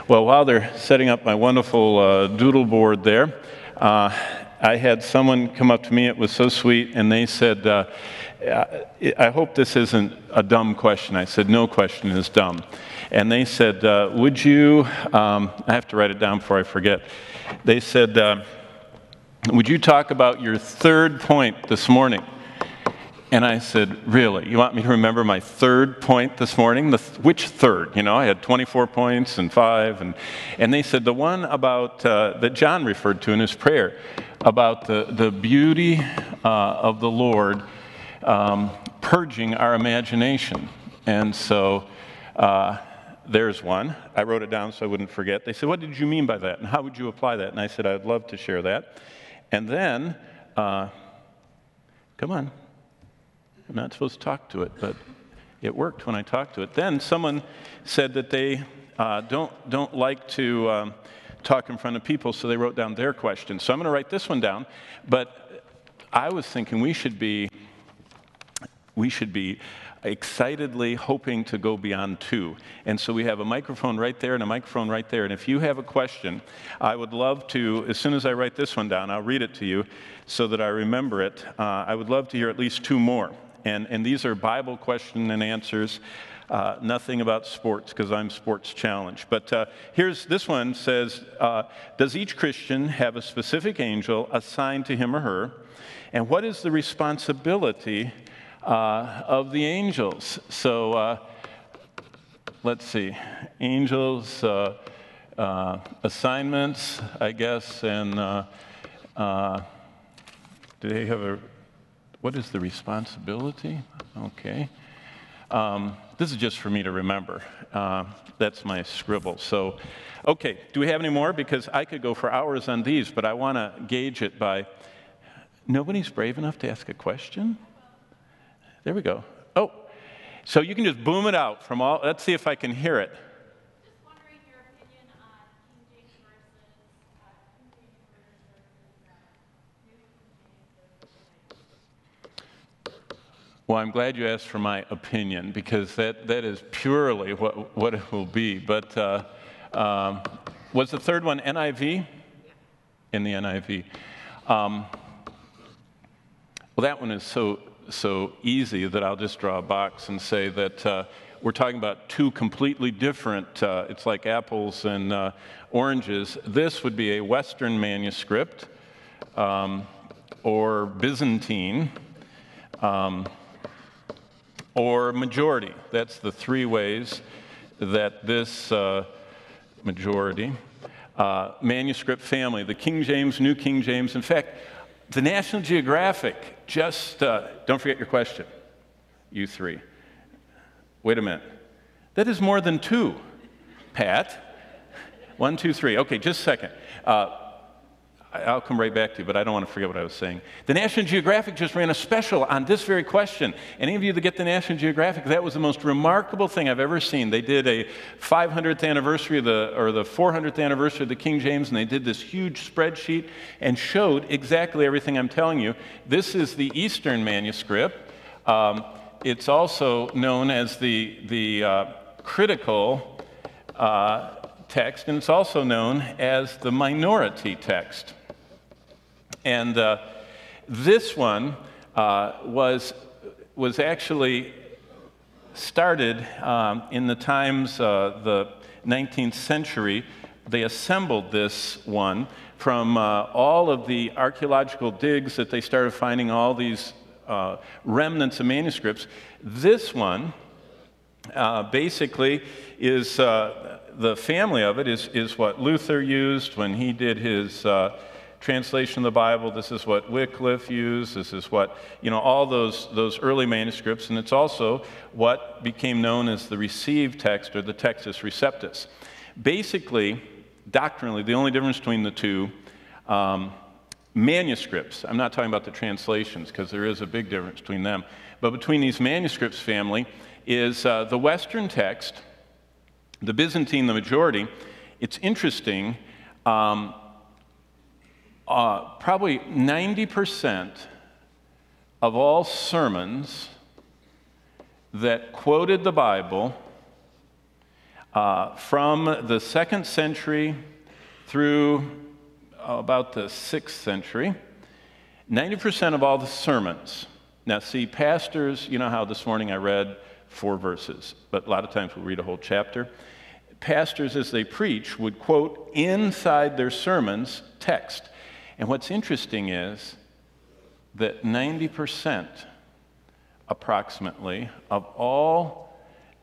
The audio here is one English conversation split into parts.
Well, while they're setting up my wonderful doodle board there, I had someone come up to me. It was so sweet, and they said, I hope this isn't a dumb question. I said, no question is dumb. And they said, would you, I have to write it down before I forget. They said, would you talk about your third point this morning? And I said, really? You want me to remember my third point this morning? Which third? You know, I had 24 points and 5. And they said, the one about, that John referred to in his prayer, about the beauty of the Lord purging our imagination. And so there's one. I wrote it down so I wouldn't forget. They said, what did you mean by that? And how would you apply that? And I said, I'd love to share that. And then, come on. I'm not supposed to talk to it, but it worked when I talked to it. Then someone said that they don't like to talk in front of people, so they wrote down their question. So I'm going to write this one down. But I was thinking we should be excitedly hoping to go beyond 2. And so we have a microphone right there and a microphone right there. And if you have a question, I would love to, as soon as I write this one down, I'll read it to you so that I remember it. I would love to hear at least 2 more. And these are Bible question and answers, nothing about sports because I'm sports challenged. But this one says, does each Christian have a specific angel assigned to him or her? And what is the responsibility of the angels? So let's see, angels, assignments, I guess, and do they have what is the responsibility? Okay. This is just for me to remember. That's my scribble. So, okay, do we have any more? Because I could go for hours on these, but I want to gauge it by, nobody's brave enough to ask a question? There we go. Oh, so you can just boom it out from all, let's see if I can hear it. Just wondering your opinion on King James versus King James versus New King James. Well, I'm glad you asked for my opinion because that is purely what it will be. But was the third one NIV? In the NIV. Well, that one is so easy that I'll just draw a box and say that we're talking about 2 completely different, it's like apples and oranges. This would be a Western manuscript or Byzantine or majority. That's the 3 ways that this majority manuscript family, the King James, New King James. In fact, the National Geographic just, don't forget your question, you 3. Wait a minute. That is more than 2, Pat. 1, 2, 3. Okay, just a second. I'll come right back to you, but I don't want to forget what I was saying. The National Geographic just ran a special on this very question. Any of you that get the National Geographic, that was the most remarkable thing I've ever seen. They did a 500th anniversary or the 400th anniversary of the King James, and they did this huge spreadsheet and showed exactly everything I'm telling you. This is the Eastern manuscript. It's also known as the critical text, and it's also known as the minority text. And this one was actually started in the times, the 19th century. They assembled this one from all of the archaeological digs that they started finding all these remnants of manuscripts. This one basically is, the family of it is what Luther used when he did his translation of the Bible. This is what Wycliffe used. This is what, all those early manuscripts. And it's also what became known as the received text or the Textus Receptus. Basically, doctrinally, the only difference between the 2 manuscripts, I'm not talking about the translations because there is a big difference between them, but between these manuscripts family is the Western text, the Byzantine, the majority. It's interesting, probably 90% of all sermons that quoted the Bible from the 2nd century through about the 6th century, 90% of all the sermons. Now see, pastors, you know how this morning I read 4 verses, but a lot of times we'll read a whole chapter. Pastors, as they preach, would quote inside their sermons text. And what's interesting is that 90% approximately of all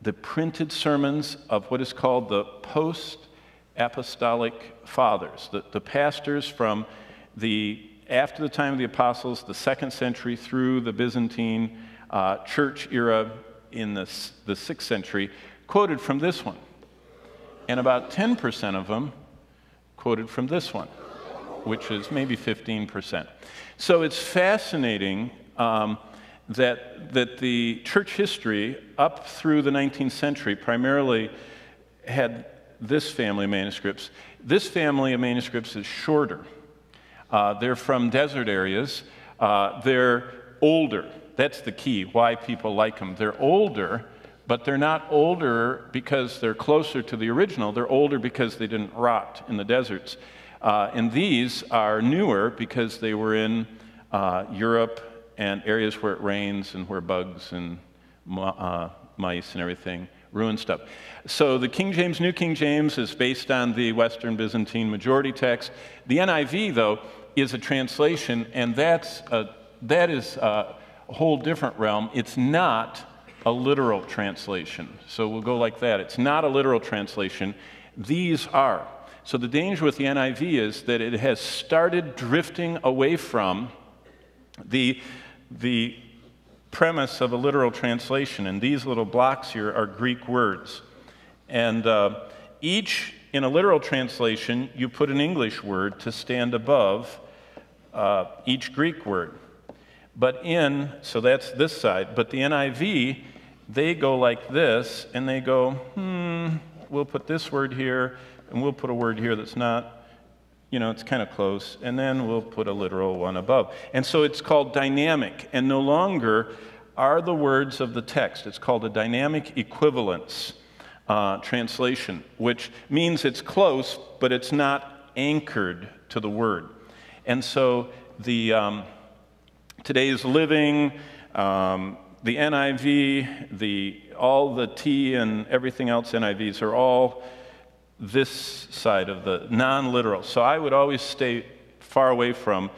the printed sermons of what is called the post-apostolic fathers, the pastors from after the time of the apostles, the 2nd century through the Byzantine church era in the 6th century, quoted from this one. And about 10% of them quoted from this one, which is maybe 15%. So it's fascinating that the church history up through the 19th century primarily had this family of manuscripts. This family of manuscripts is shorter. They're from desert areas. They're older. That's the key, why people like them. They're older, but they're not older because they're closer to the original. They're older because they didn't rot in the deserts. And these are newer because they were in Europe and areas where it rains and where bugs and mice and everything ruin stuff. So the King James, New King James is based on the Western Byzantine majority text. The NIV, though, is a translation, and that is a whole different realm. It's not a literal translation. So we'll go like that. It's not a literal translation. These are. So the danger with the NIV is that it has started drifting away from the premise of a literal translation, and these little blocks here are Greek words. And each, in a literal translation, you put an English word to stand above each Greek word. So that's this side, but the NIV, they go like this, and they go, we'll put this word here, and we'll put a word here that's not, it's kind of close, and then we'll put a literal one above. And so it's called dynamic, and no longer are the words of the text. It's called a dynamic equivalence translation, which means it's close, but it's not anchored to the word. And so today's Living, the NIV, all the T and everything else NIVs are all this side of the non-literal. So I would always stay far away from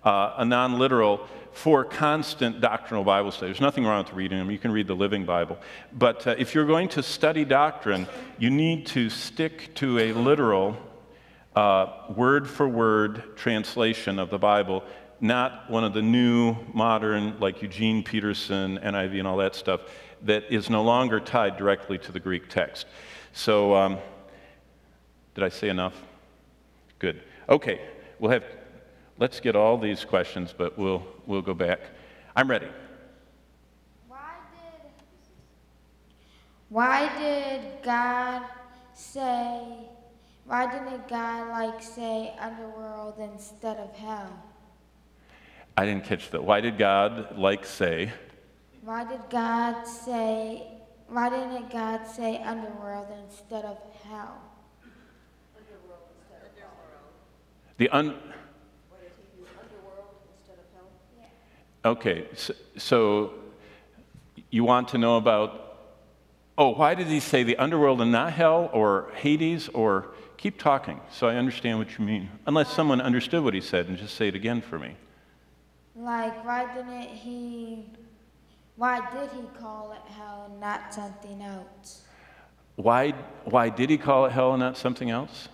a non-literal for constant doctrinal Bible study. There's nothing wrong with reading them. You can read the Living Bible. But if you're going to study doctrine, you need to stick to a literal, word-for-word translation of the Bible, not one of the new, modern, like Eugene Peterson, NIV, and all that stuff, that is no longer tied directly to the Greek text. So, did I say enough? Good. Okay, let's get all these questions, but we'll go back. I'm ready. Why didn't God say underworld instead of hell? I didn't catch that. Why did God say? Why didn't God say underworld instead of hell? Why did he use underworld instead of hell? Yeah. Okay, so you want to know about, why did he say the underworld and not hell, or Hades, or keep talking so I understand what you mean. Unless someone understood what he said and just say it again for me. Like, why did he call it hell and not something else? Why did he call it hell and not something else?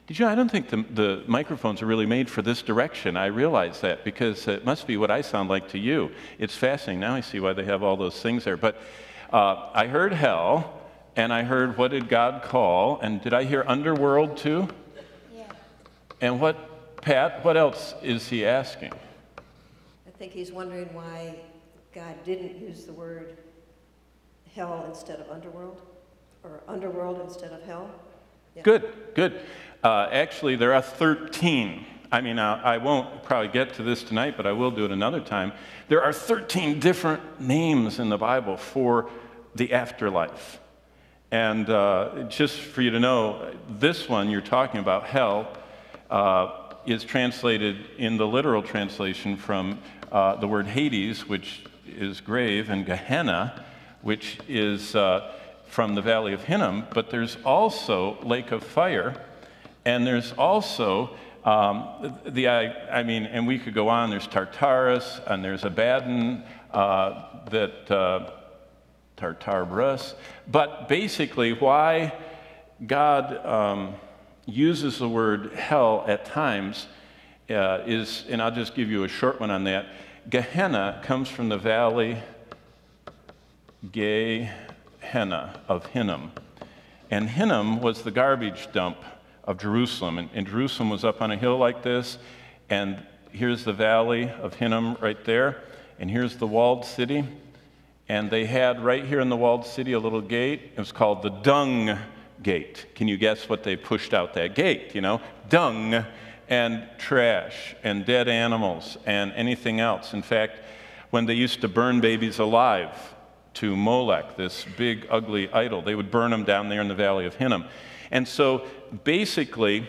Did you? I don't think the microphones are really made for this direction. I realize that because it must be what I sound like to you. It's fascinating. Now I see why they have all those things there. But I heard hell, and I heard what did God call, and did I hear underworld too? Yeah. And Pat, what else is he asking? I think he's wondering why God didn't use the word hell instead of underworld, or underworld instead of hell. Yeah. Good. Actually, there are 13. I mean, I won't probably get to this tonight, but I will do it another time. There are 13 different names in the Bible for the afterlife. And just for you to know, this one you're talking about, hell, is translated in the literal translation from the word Hades, which is grave, and Gehenna, which is from the Valley of Hinnom. But there's also lake of fire, and there's also and we could go on. There's Tartarus, and there's Abaddon, Tartarus. But basically, why God uses the word hell at times is, and I'll just give you a short one on that. Gehenna comes from the valley Gehenna of Hinnom. And Hinnom was the garbage dump of Jerusalem. And Jerusalem was up on a hill like this, and here's the valley of Hinnom right there, and here's the walled city. And they had right here in the walled city a little gate. It was called the Dung Gate. Can you guess what they pushed out that gate? You know, dung and trash and dead animals and anything else. In fact, when they used to burn babies alive to Molech, this big, ugly idol, they would burn them down there in the valley of Hinnom. And so basically,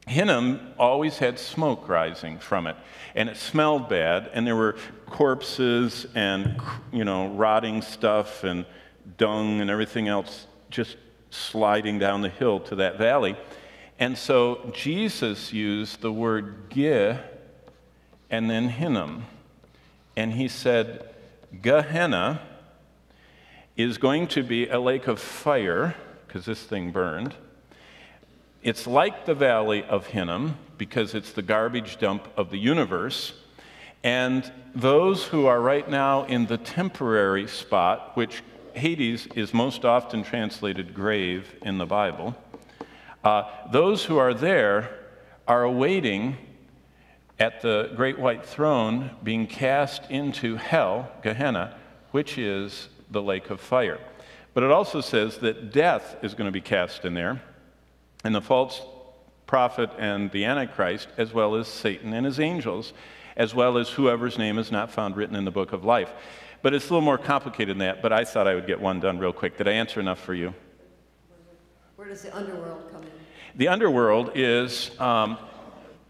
Hinnom always had smoke rising from it, and it smelled bad, and there were corpses and, rotting stuff and dung and everything else just sliding down the hill to that valley. And so Jesus used the word Ge and then Hinnom, and he said, Gehenna is going to be a lake of fire, because this thing burned. It's like the valley of Hinnom, because it's the garbage dump of the universe. And those who are right now in the temporary spot, which Hades is most often translated grave in the Bible, those who are there are awaiting at the great white throne being cast into hell, Gehenna, which is the lake of fire. But it also says that death is going to be cast in there, and the false prophet and the Antichrist, as well as Satan and his angels, as well as whoever's name is not found written in the book of life. But it's a little more complicated than that, but I thought I would get one done real quick. Did I answer enough for you? Where does the underworld come in? The underworld is,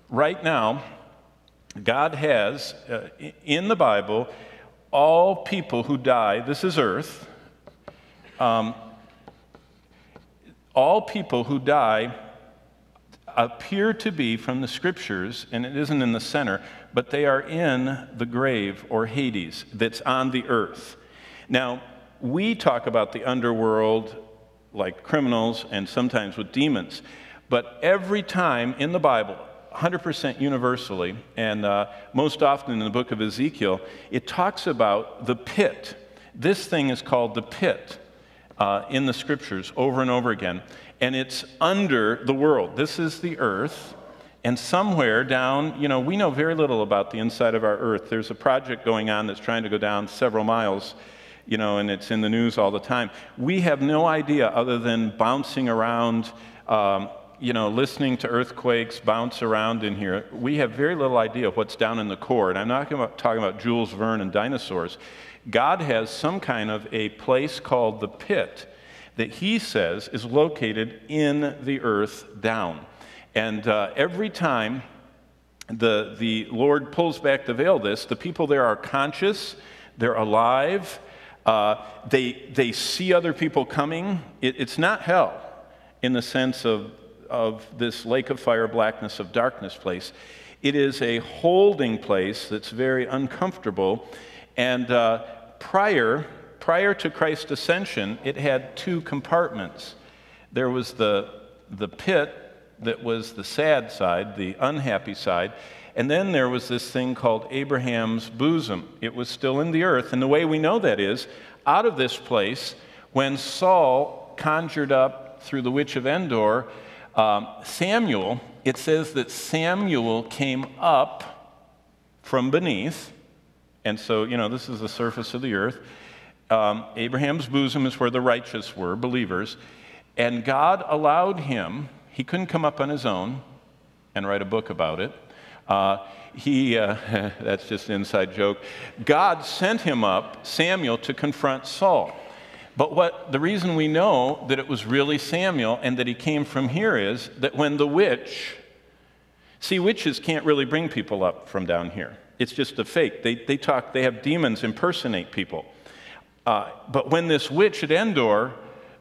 right now, God has, in the Bible, all people who die, this is earth, all people who die appear to be from the Scriptures, and it isn't in the center, but they are in the grave or Hades that's on the earth. Now, we talk about the underworld like criminals and sometimes with demons, but every time in the Bible, 100% universally, and most often in the book of Ezekiel, it talks about the pit. This thing is called the pit in the Scriptures over and over again, and it's under the world. This is the earth, and somewhere down, we know very little about the inside of our earth. There's a project going on that's trying to go down several miles, and it's in the news all the time. We have no idea other than bouncing around, listening to earthquakes bounce around in here. We have very little idea of what's down in the core, and I'm not talking about Jules Verne and dinosaurs. God has some kind of a place called the pit that he says is located in the earth down. And every time the Lord pulls back the veil, the people there are conscious, they're alive, they see other people coming. It's not hell in the sense of this lake of fire, blackness of darkness place. It is a holding place that's very uncomfortable. And prior to Christ's ascension, it had two compartments. There was the pit that was the sad side, the unhappy side, and then there was this thing called Abraham's bosom. It was still in the earth, and the way we know that is, out of this place, when Saul conjured up through the witch of Endor, Samuel, it says that Samuel came up from beneath, and so, this is the surface of the earth. Abraham's bosom is where the righteous were, believers, and God allowed him. He couldn't come up on his own and write a book about it. That's just an inside joke. God sent him up, Samuel, to confront Saul. But the reason we know that it was really Samuel and that he came from here is that when the witch, see, witches can't really bring people up from down here. It's just a fake. They have demons impersonate people. But when this witch at Endor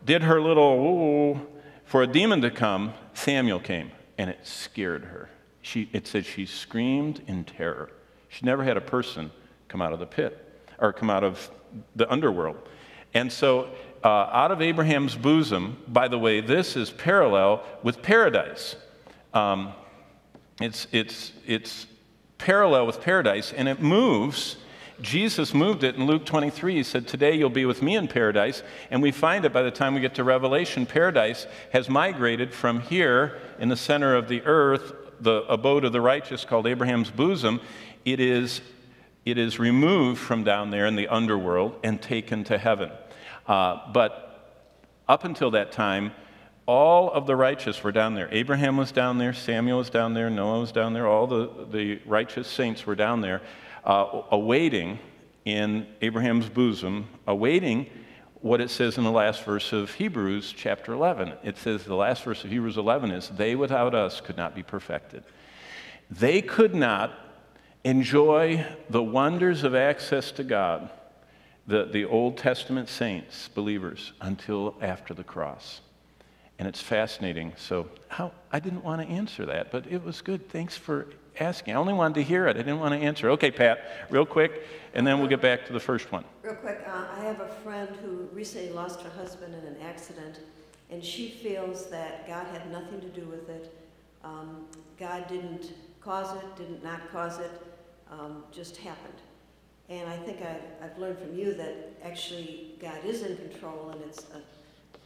did her little, ooh, for a demon to come, Samuel came, and it scared her. It said she screamed in terror. She never had a person come out of the pit, or come out of the underworld. And so out of Abraham's bosom, by the way, this is parallel with paradise. It's parallel with paradise, and it moves. Jesus moved it in Luke 23. He said, today you'll be with me in paradise. And we find it by the time we get to Revelation. Paradise has migrated from here in the center of the earth, the abode of the righteous called Abraham's bosom. It is removed from down there in the underworld and taken to heaven. But up until that time, all of the righteous were down there. Abraham was down there, Samuel was down there, Noah was down there, all the righteous saints were down there, awaiting in Abraham's bosom, awaiting what it says in the last verse of Hebrews chapter 11. It says the last verse of Hebrews 11 is, they without us could not be perfected. They could not enjoy the wonders of access to God, the Old Testament saints, believers, until after the cross. And it's fascinating. So I didn't want to answer that, but it was good. Thanks for asking. I only wanted to hear it. I didn't want to answer. Okay, Pat, real quick, and then we'll get back to the first one. Real quick, I have a friend who recently lost her husband in an accident, and she feels that God had nothing to do with it. God didn't cause it, didn't not cause it, just happened. And I think I've learned from you that actually God is in control, and it's a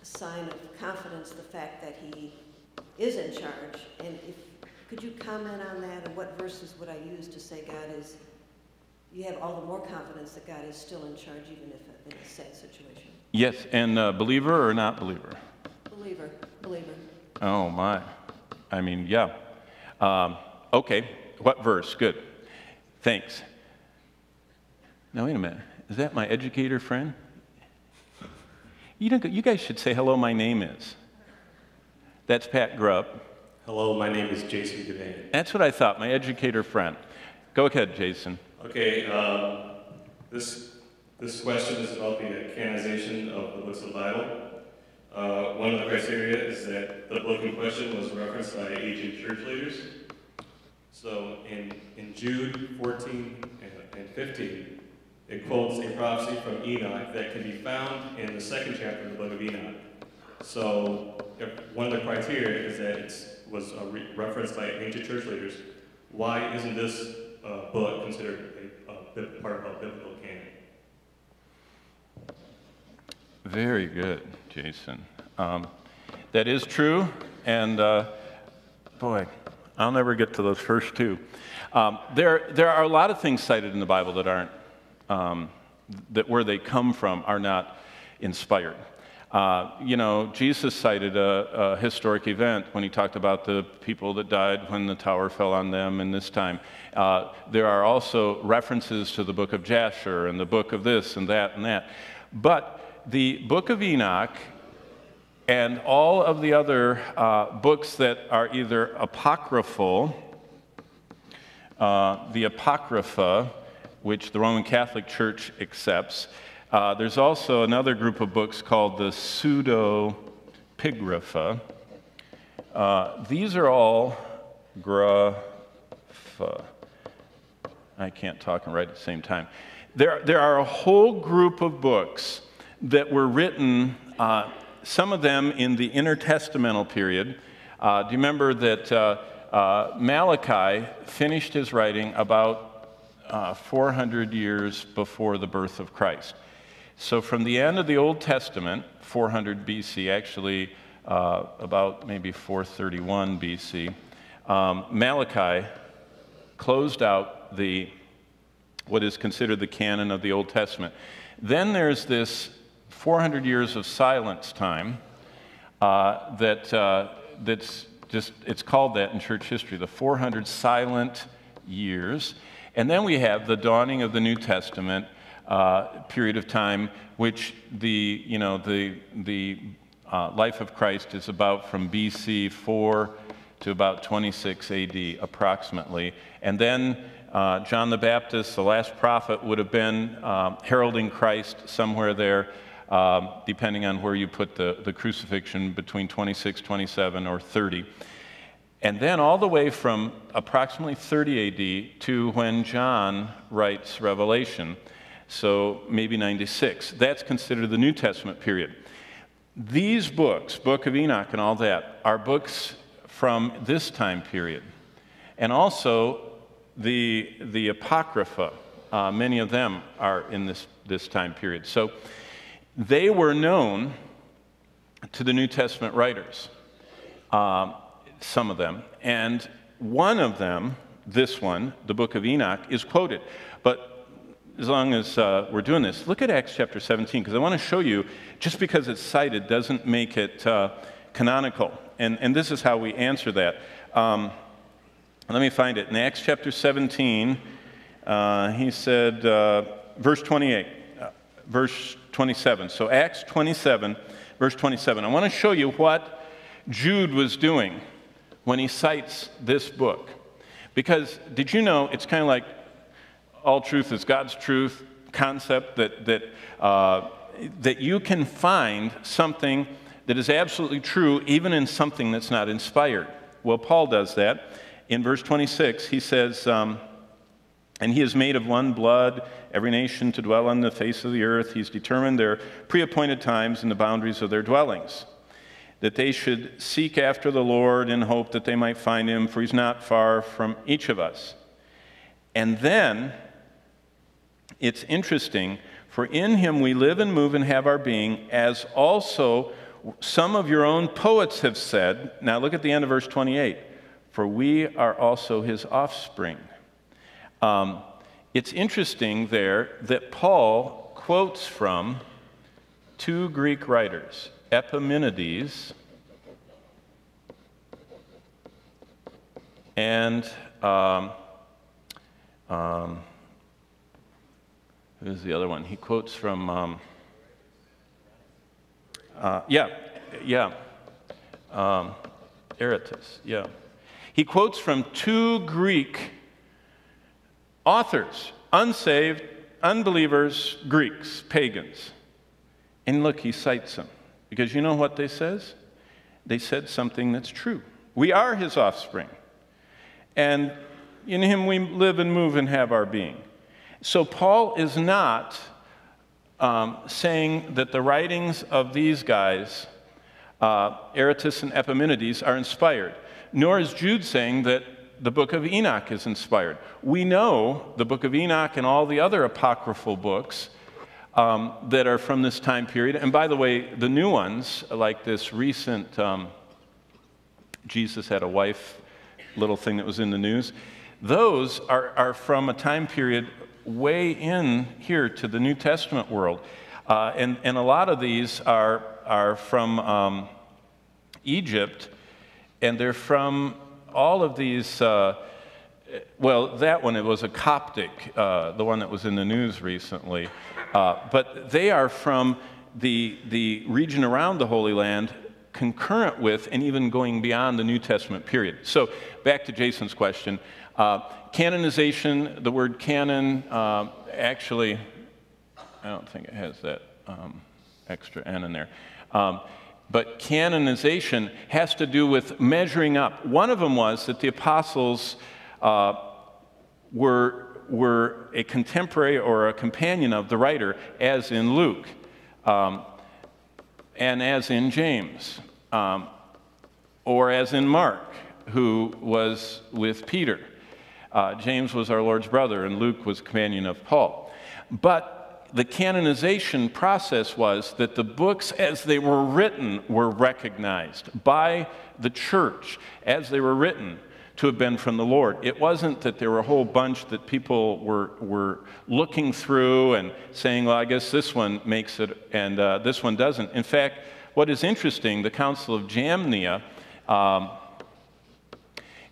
sign of confidence, the fact that he is in charge. And could you comment on that, and what verses would I use to say you have all the more confidence that God is still in charge, even if in a sad situation? Yes, and believer or not believer? Believer. Oh, my. I mean, yeah. Okay, what verse? Good. Thanks. Now, wait a minute. Is that my educator friend? You guys should say, hello, my name is. That's Pat Grubb. Hello, my name is Jason Goodane. That's what I thought, my educator friend. Go ahead, Jason. Okay, this question is about the canonization of the books of the Bible. One of the criteria is that the book in question was referenced by ancient church leaders. So in Jude 14 and 15, it quotes a prophecy from Enoch that can be found in the second chapter of the Book of Enoch. So one of the criteria is that it was referenced by ancient church leaders. Why isn't this book considered a part of a biblical canon? Very good, Jason. That is true, and boy, I'll never get to those first two. There are a lot of things cited in the Bible that aren't, that where they come from are not inspired. Jesus cited a historic event when he talked about the people that died when the tower fell on them in this time. There are also references to the book of Jasher and the book of this and that and that. But the book of Enoch and all of the other books that are either apocryphal, the Apocrypha, which the Roman Catholic Church accepts. There's also another group of books called the Pseudepigrapha. These are all grapha. I can't talk and write at the same time. There are a whole group of books that were written, some of them in the intertestamental period. Do you remember that Malachi finished his writing about 400 years before the birth of Christ? So from the end of the Old Testament, 400 BC, actually about maybe 431 BC, Malachi closed out what is considered the canon of the Old Testament. Then there's this 400 years of silence time that's just, it's called that in church history, the 400 silent years. And then we have the dawning of the New Testament period of time, which the life of Christ is about from BC 4 to about 26 AD approximately. And then John the Baptist, the last prophet, would have been heralding Christ somewhere there, depending on where you put the crucifixion, between 26, 27, or 30. And then all the way from approximately 30 AD to when John writes Revelation, so maybe 96. That's considered the New Testament period. These books, Book of Enoch and all that, are books from this time period. And also the Apocrypha, many of them are in this time period. So they were known to the New Testament writers, some of them. And one of them, this one, the Book of Enoch, is quoted. But as long as we're doing this, look at Acts chapter 17, because I want to show you, just because it's cited doesn't make it canonical. And this is how we answer that. Let me find it. In Acts chapter 17, he said, verse 28, verse 27. So Acts 27, verse 27. I want to show you what Jude was doing when he cites this book. Because did you know it's kind of like all truth is God's truth concept, that you can find something that is absolutely true even in something that's not inspired. Well, Paul does that. In verse 26, he says, and he is made of one blood, every nation to dwell on the face of the earth. He's determined their pre-appointed times and the boundaries of their dwellings, that they should seek after the Lord in hope that they might find him, for he's not far from each of us. And then, it's interesting, for in him we live and move and have our being, as also some of your own poets have said. Now look at the end of verse 28. For we are also his offspring. It's interesting there that Paul quotes from two Greek writers, Epimenides and who's the other one? He quotes from Aratus, yeah. He quotes from two Greek authors, unsaved, unbelievers, Greeks, pagans. And look, he cites them. Because you know what they says? They said something that's true. We are his offspring. And in him we live and move and have our being. So Paul is not saying that the writings of these guys, Aratus and Epimenides, are inspired. Nor is Jude saying that the Book of Enoch is inspired. We know the Book of Enoch and all the other apocryphal books that are from this time period. And by the way, the new ones, like this recent Jesus had a wife little thing that was in the news, those are from a time period way in here to the New Testament world. And a lot of these are from Egypt, and they're from all of these, well, that one, it was a Coptic, the one that was in the news recently. But they are from the region around the Holy Land, concurrent with and even going beyond the New Testament period. So back to Jason's question. Canonization, the word canon, actually, I don't think it has that extra N in there. But canonization has to do with measuring up. One of them was that the apostles were a contemporary or a companion of the writer, as in Luke, and as in James, or as in Mark, who was with Peter. James was our Lord's brother, and Luke was a companion of Paul. But the canonization process was that the books as they were written were recognized by the church as they were written to have been from the Lord. It wasn't that there were a whole bunch that people were looking through and saying, well, I guess this one makes it and this one doesn't. In fact, what is interesting, the Council of Jamnia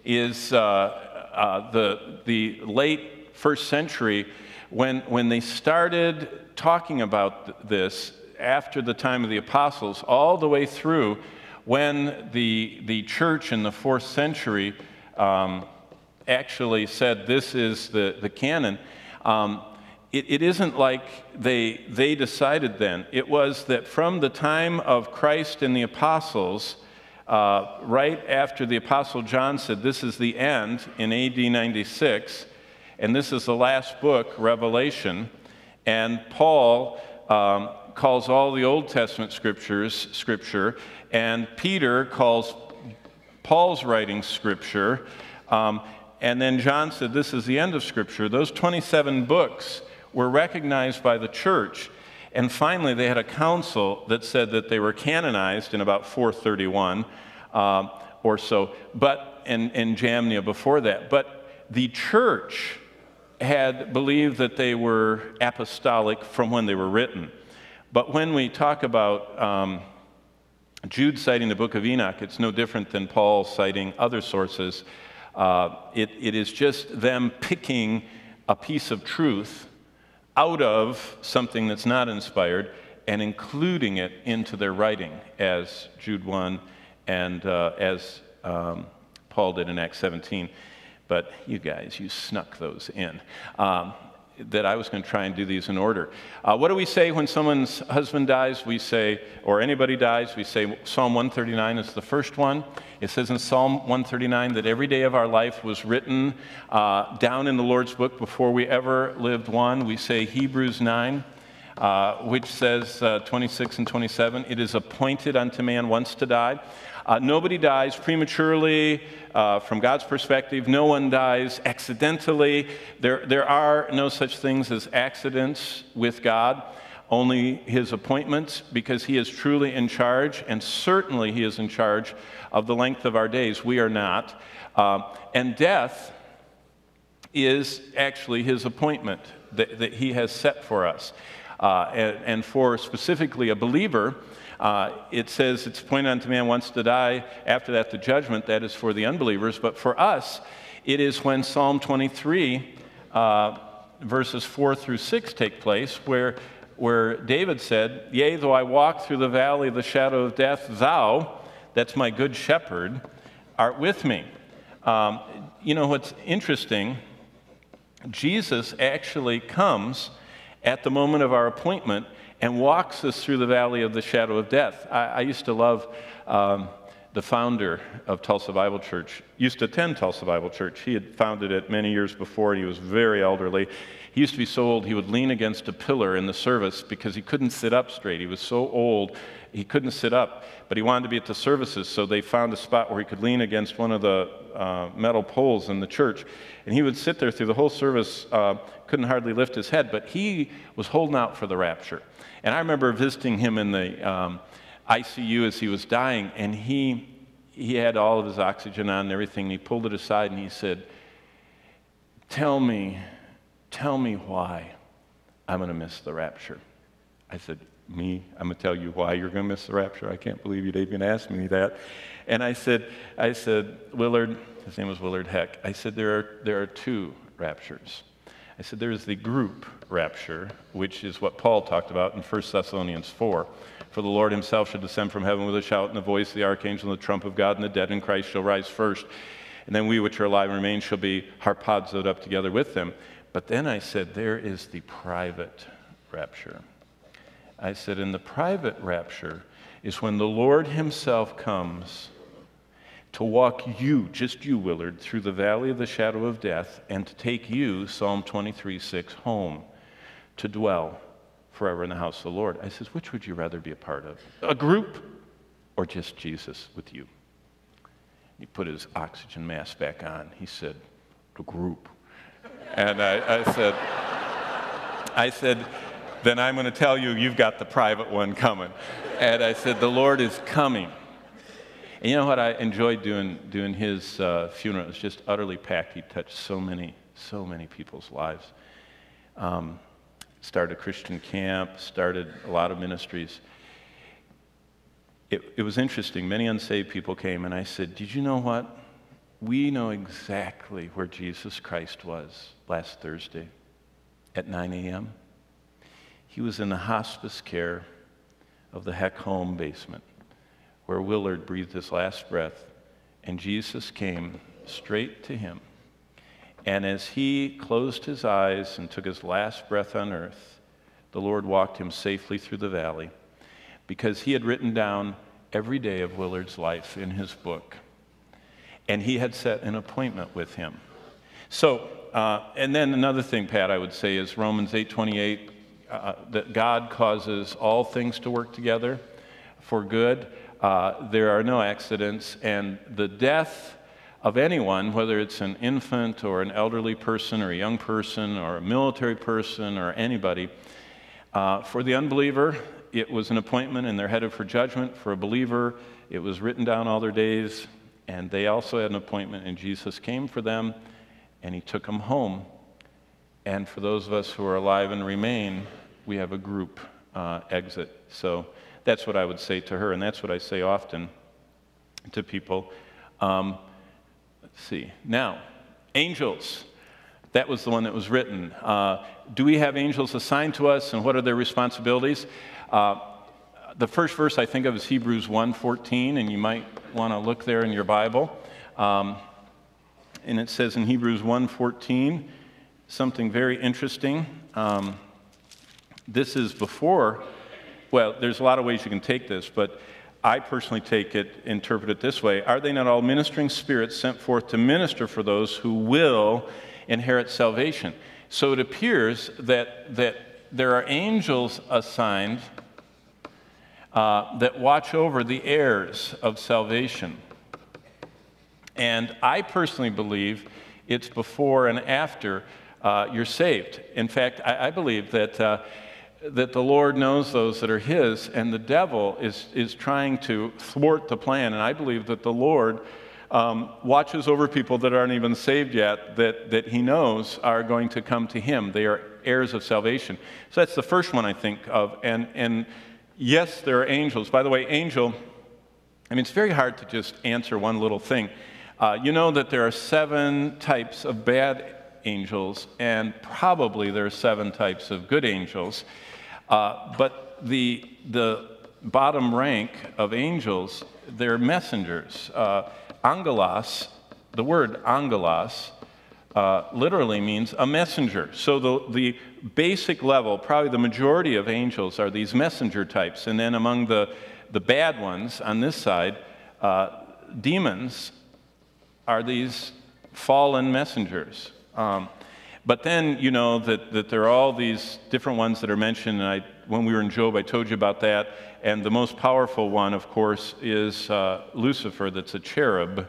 is the late first century when they started talking about this after the time of the apostles, all the way through when the church in the 4th century actually said this is the canon, it isn't like they decided then. It was that from the time of Christ and the apostles, right after the Apostle John said this is the end in AD 96, and this is the last book, Revelation, and Paul calls all the Old Testament scriptures Scripture, and Peter calls Paul's writing Scripture, and then John said this is the end of Scripture. Those 27 books were recognized by the church, and finally they had a council that said that they were canonized in about 431 or so, but in Jamnia before that. But the church had believed that they were apostolic from when they were written. But when we talk about Jude citing the Book of Enoch, it's no different than Paul citing other sources. It is just them picking a piece of truth out of something that's not inspired and including it into their writing, as Jude 1 and as Paul did in Acts 17. But you guys, you snuck those in. That I was going to try and do these in order. What do we say when someone's husband dies? We say, or anybody dies, we say Psalm 139 is the first one. It says in Psalm 139 that every day of our life was written down in the Lord's book before we ever lived one. We say Hebrews 9, which says 26 and 27, it is appointed unto man once to die. Nobody dies prematurely from God's perspective. No one dies accidentally. There are no such things as accidents with God, only his appointments, because he is truly in charge, and certainly he is in charge of the length of our days. We are not. And death is actually his appointment that he has set for us. And for specifically a believer, it says it's appointed unto man once to die, after that the judgment. That is for the unbelievers. But for us, it is when Psalm 23, verses 4 through 6 take place, where David said, yea, though I walk through the valley of the shadow of death, thou, that's my good shepherd, art with me. You know what's interesting? Jesus actually comes at the moment of our appointment and walks us through the valley of the shadow of death. I used to love the founder of Tulsa Bible Church, used to attend Tulsa Bible Church. He had founded it many years before, and he was very elderly. He used to be so old he would lean against a pillar in the service because he couldn't sit up straight. He was so old he couldn't sit up, but he wanted to be at the services, so they found a spot where he could lean against one of the metal poles in the church, and he would sit there through the whole service, couldn't hardly lift his head, but he was holding out for the rapture. And I remember visiting him in the ICU as he was dying, and he had all of his oxygen on and everything, and he pulled it aside and he said, tell me why I'm going to miss the rapture. I said, me? I'm going to tell you why you're going to miss the rapture? I can't believe you'd even ask me that. And I said, Willard, his name was Willard Heck, I said, there are two raptures. I said, there's the group rapture, which is what Paul talked about in 1 Thessalonians 4. For the Lord himself shall descend from heaven with a shout and the voice of the archangel and the trump of God, and the dead in Christ shall rise first. And then we which are alive and remain shall be harpazoed up together with them. But then I said, there is the private rapture. I said, in the private rapture is when the Lord himself comes to walk you, just you, Willard, through the valley of the shadow of death, and to take you, Psalm 23:6, home to dwell forever in the house of the Lord. I said, which would you rather be a part of? A group or just Jesus with you? He put his oxygen mask back on. He said, the group. And I said, then I'm going to tell you, you've got the private one coming. And I said, the Lord is coming. And you know what I enjoyed doing his funeral? It was just utterly packed. He touched so many people's lives. Started a Christian camp, started a lot of ministries. It was interesting. Many unsaved people came, and I said, did you know what? We know exactly where Jesus Christ was last Thursday. at 9 a.m. He was in the hospice care of the Heck home basement, where Willard breathed his last breath, and Jesus came straight to him. And as he closed his eyes and took his last breath on earth, the Lord walked him safely through the valley, because he had written down every day of Willard's life in his book. And he had set an appointment with him. So, and then another thing, Pat, I would say is Romans 8:28, that God causes all things to work together for good. There are no accidents, and the death of anyone, whether it's an infant or an elderly person or a young person or a military person or anybody, for the unbeliever, it was an appointment and they're headed for judgment. For a believer, it was written down all their days, and they also had an appointment, and Jesus came for them, and he took them home. And for those of us who are alive and remain, we have a group exit. So that's what I would say to her, and that's what I say often to people. Let's see. Now, angels. That was the one that was written. Do we have angels assigned to us, and what are their responsibilities? The first verse I think of is Hebrews 1:14, and you might want to look there in your Bible. And it says in Hebrews 1:14 something very interesting. This is before, well, there's a lot of ways you can take this, but I personally interpret it this way. Are they not all ministering spirits sent forth to minister for those who will inherit salvation? So it appears that there are angels assigned that watch over the heirs of salvation. And I personally believe it's before and after you're saved. In fact, I believe that the Lord knows those that are his, and the devil is trying to thwart the plan. And I believe that the Lord watches over people that aren't even saved yet, that he knows are going to come to him. They are heirs of salvation. So that's the first one I think of. And yes, there are angels. By the way, angel, I mean, it's very hard to just answer one little thing. You know that there are 7 types of bad angels, and probably there are 7 types of good angels. But the bottom rank of angels, they're messengers. Angelos, the word angelos, literally means a messenger. So the basic level, probably the majority of angels are these messenger types. And then among the bad ones on this side, demons are these fallen messengers. But then, you know, that there are all these different ones that are mentioned. And when we were in Job, I told you about that. And the most powerful one, of course, is Lucifer, that's a cherub.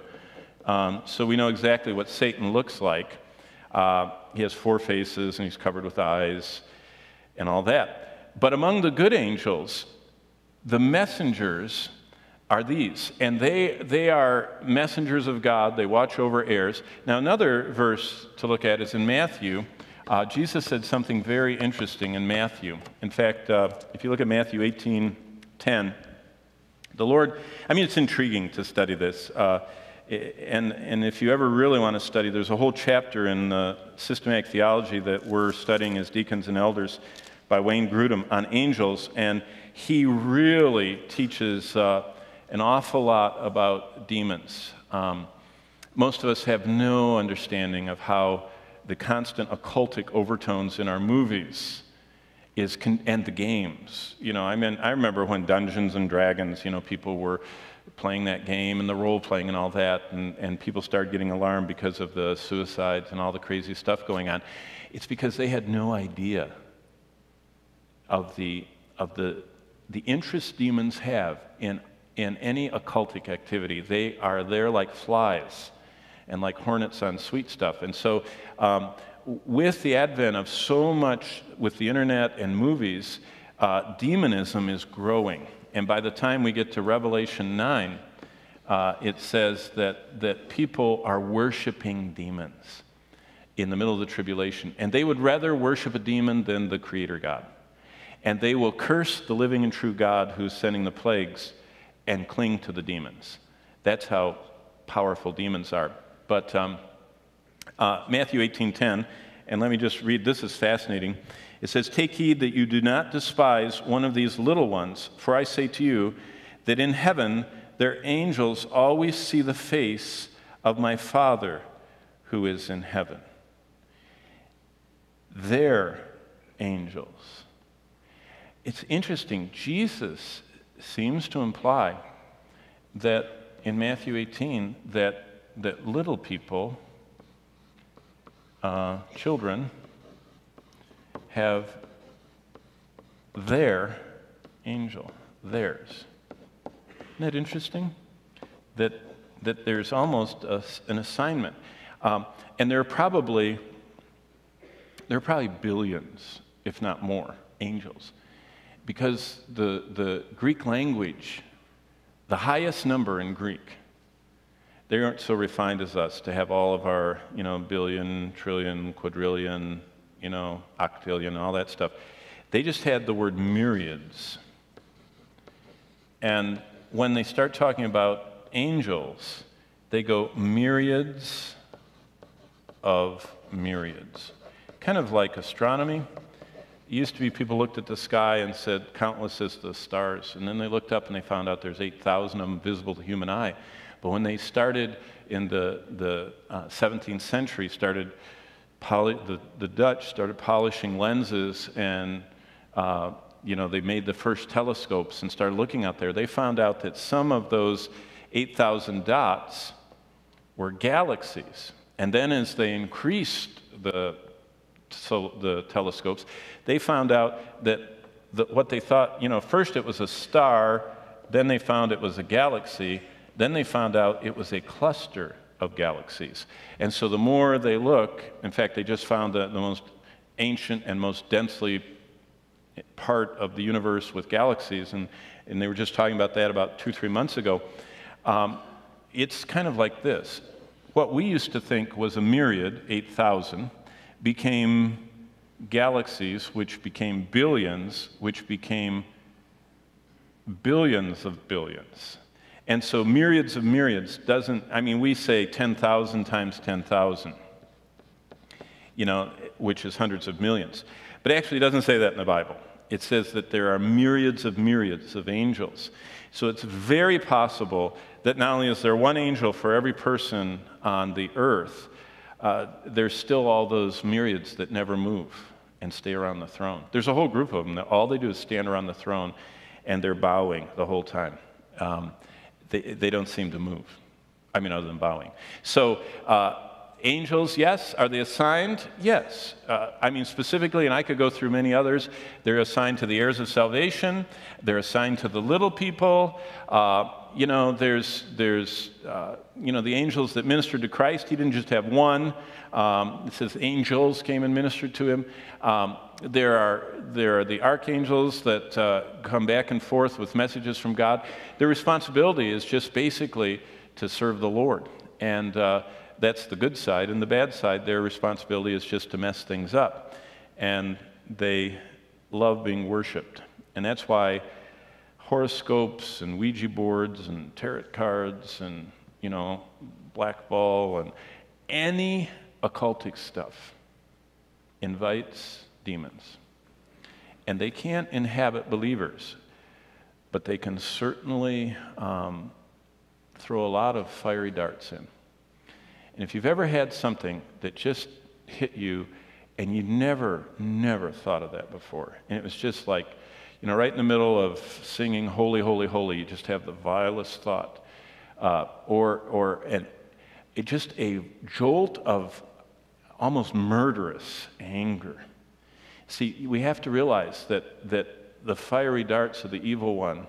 So we know exactly what Satan looks like. He has 4 faces, and he's covered with eyes, and all that. But among the good angels, the messengers are these, and they are messengers of God. They watch over heirs. Now, another verse to look at is in Matthew. Jesus said something very interesting in Matthew. In fact, if you look at Matthew 18:10, the Lord, I mean, it's intriguing to study this. And if you ever really want to study, there's a whole chapter in systematic theology that we're studying as deacons and elders by Wayne Grudem on angels, and he really teaches an awful lot about demons. Most of us have no understanding of how the constant occultic overtones in our movies and the games. You know, I mean, I remember when Dungeons and Dragons, you know, people were playing that game and the role-playing and all that, and people started getting alarmed because of the suicides and all the crazy stuff going on. It's because they had no idea of the interest demons have in any occultic activity. They are there like flies and like hornets on sweet stuff. And so with the advent of so much with the internet and movies, demonism is growing. And by the time we get to Revelation 9, it says that people are worshiping demons in the middle of the tribulation. And they would rather worship a demon than the Creator God. And they will curse the living and true God who's sending the plagues and cling to the demons. That's how powerful demons are. But Matthew 18:10, And let me just read, this is fascinating. It says, "Take heed that you do not despise one of these little ones, for I say to you that in heaven their angels always see the face of my Father who is in heaven." Their angels. It's interesting. Jesus seems to imply that in Matthew 18 that little people, children, have their angel, theirs. Isn't that interesting? That there's almost an assignment. And there are probably billions, if not more, angels. Because the Greek language, the highest number in Greek, they aren't so refined as us to have all of our, billion, trillion, quadrillion, octillion, all that stuff. They just had the word myriads. And when they start talking about angels, they go myriads of myriads. Kind of like astronomy. It used to be people looked at the sky and said, countless as the stars. And then they looked up and they found out there's 8,000 of them visible to the human eye. But when they started in the 17th century, the Dutch started polishing lenses, and they made the first telescopes and started looking out there. They found out that some of those 8,000 dots were galaxies. And then as they increased the telescopes, they found out that what they thought, first it was a star, then they found it was a galaxy, then they found out it was a cluster of galaxies. And so the more they look, in fact, they just found the most ancient and most densely part of the universe with galaxies, and they were just talking about that about 2-3 months ago. It's kind of like this. What we used to think was a myriad, 8,000, became galaxies, which became billions, which became billions of billions. And so myriads of myriads we say 10,000 times 10,000, which is hundreds of millions. But actually it doesn't say that in the Bible. It says that there are myriads of angels. So it's very possible that not only is there one angel for every person on the earth, there's still all those myriads that never move and stay around the throne. There's a whole group of them that all they do is stand around the throne and they're bowing the whole time. They don't seem to move. Other than bowing. So angels, yes. Are they assigned? Yes. Specifically, and I could go through many others, they're assigned to the heirs of salvation. They're assigned to the little people. There's the angels that ministered to Christ. He didn't just have one. It says angels came and ministered to him. There are the archangels that come back and forth with messages from God. Their responsibility is just basically to serve the Lord. And that's the good side. And the bad side, their responsibility is just to mess things up. And they love being worshiped. And that's why horoscopes and Ouija boards and tarot cards and, black ball and any occultic stuff invites demons. And they can't inhabit believers, but they can certainly throw a lot of fiery darts in. And if you've ever had something that just hit you and you never thought of that before, and it was just like, right in the middle of singing Holy, Holy, Holy, you just have the vilest thought, and it just a jolt of almost murderous anger. See, we have to realize that the fiery darts of the evil one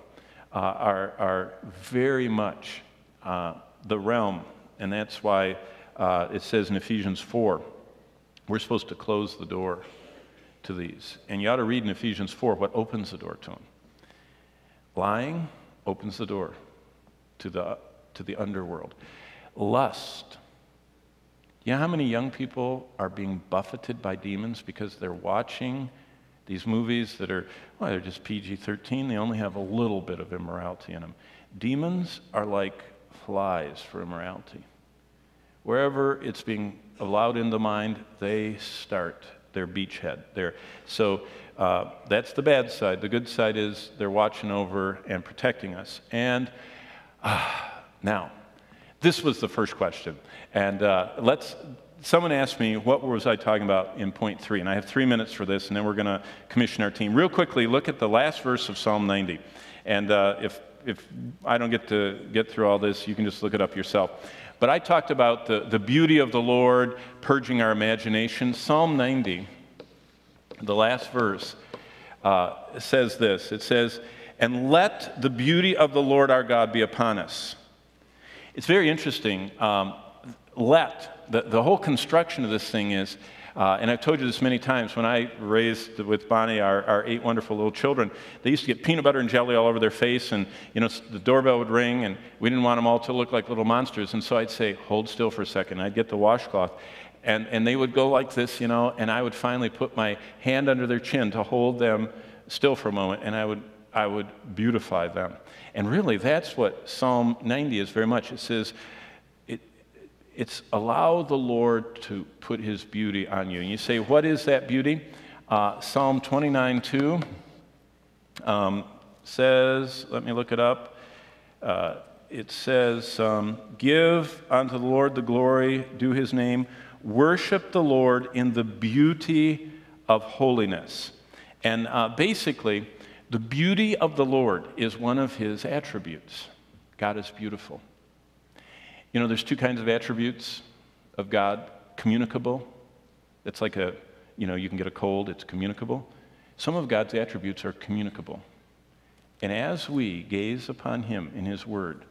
are very much the realm, and that's why it says in Ephesians 4, we're supposed to close the door to these. And you ought to read in Ephesians 4 what opens the door to them. Lying opens the door to the underworld. Lust. You know how many young people are being buffeted by demons because they're watching these movies that are, they're just PG-13. They only have a little bit of immorality in them. Demons are like flies for immorality. Wherever it's being allowed in the mind, they start their beachhead there. So that's the bad side. The good side is they're watching over and protecting us. And now, this was the first question. And someone asked me, what was I talking about in point 3? And I have 3 minutes for this, and then we're going to commission our team. Real quickly, look at the last verse of Psalm 90. And if I don't get through all this, you can just look it up yourself. But I talked about the beauty of the Lord purging our imagination. Psalm 90, the last verse, says this. It says, "And let the beauty of the Lord our God be upon us." It's very interesting. The whole construction of this thing is, and I've told you this many times, when I raised with Bonnie our 8 wonderful little children, they used to get peanut butter and jelly all over their face, and the doorbell would ring, and we didn't want them all to look like little monsters, and so I'd say, hold still for a second. I'd get the washcloth, and they would go like this, and I would finally put my hand under their chin to hold them still for a moment, and I would beautify them. And really, that's what Psalm 90 is very much. It says, it's allow the Lord to put his beauty on you. And you say, what is that beauty? Psalm 29:2 says, let me look it up. It says, give unto the Lord the glory, due his name. Worship the Lord in the beauty of holiness. And basically, the beauty of the Lord is one of his attributes. God is beautiful. There's 2 kinds of attributes of God. Communicable. It's like you can get a cold, it's communicable. Some of God's attributes are communicable. And as we gaze upon him in his word,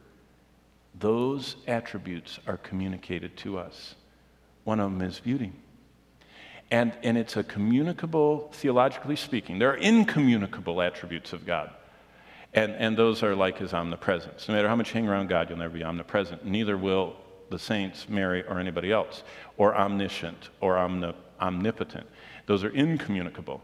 those attributes are communicated to us. One of them is beauty. And it's a communicable, theologically speaking. There are incommunicable attributes of God. And those are like his omnipresence. No matter how much you hang around God, you'll never be omnipresent. Neither will the saints, Mary, or anybody else, or omniscient, or omnipotent. Those are incommunicable.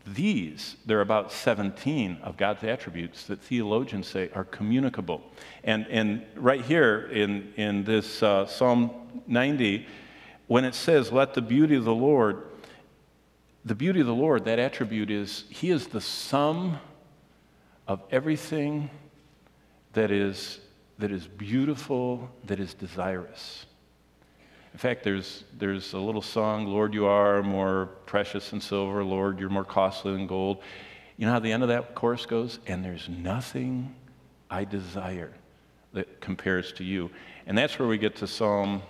There are about 17 of God's attributes that theologians say are communicable. And right here in this Psalm 90, when it says, let the beauty of the Lord, that attribute is, he is the sum of everything that is beautiful, that is desirous. In fact, there's a little song, Lord, you are more precious than silver, Lord, you're more costly than gold. You know how the end of that chorus goes? And there's nothing I desire that compares to you. And that's where we get to Psalm,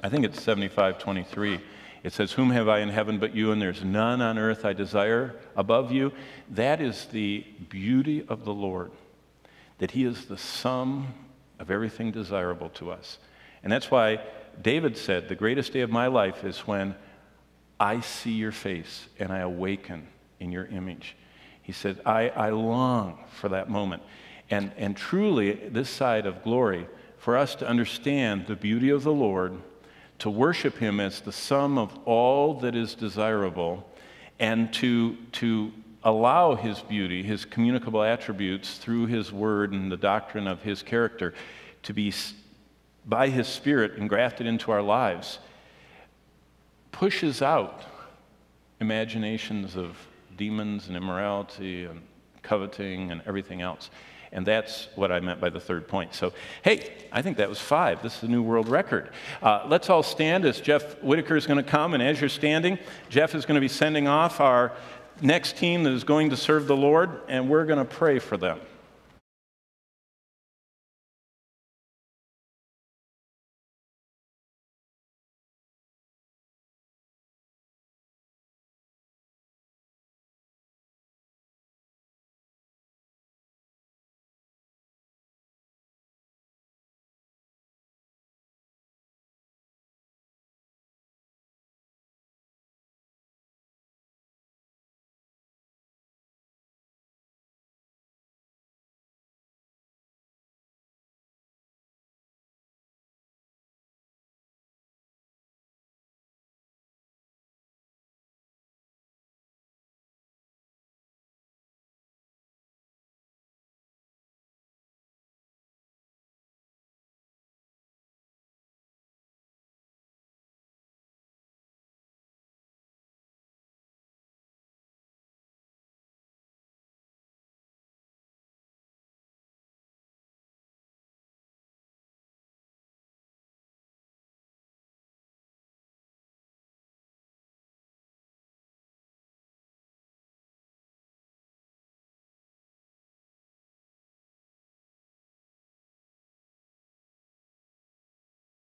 I think it's 75:23. It says, whom have I in heaven but you, and there's none on earth I desire above you. That is the beauty of the Lord, that he is the sum of everything desirable to us. And that's why David said, the greatest day of my life is when I see your face and I awaken in your image. He said, I long for that moment. And truly, this side of glory, for us to understand the beauty of the Lord, to worship him as the sum of all that is desirable, and to allow his beauty, his communicable attributes through his word and the doctrine of his character to be by his Spirit engrafted into our lives, pushes out imaginations of demons and immorality and coveting and everything else. And that's what I meant by the third point. So, hey, I think that was 5. This is a new world record. Let's all stand as Jeff Whitaker is going to come. And as you're standing, Jeff is going to be sending off our next team that is going to serve the Lord, and we're going to pray for them.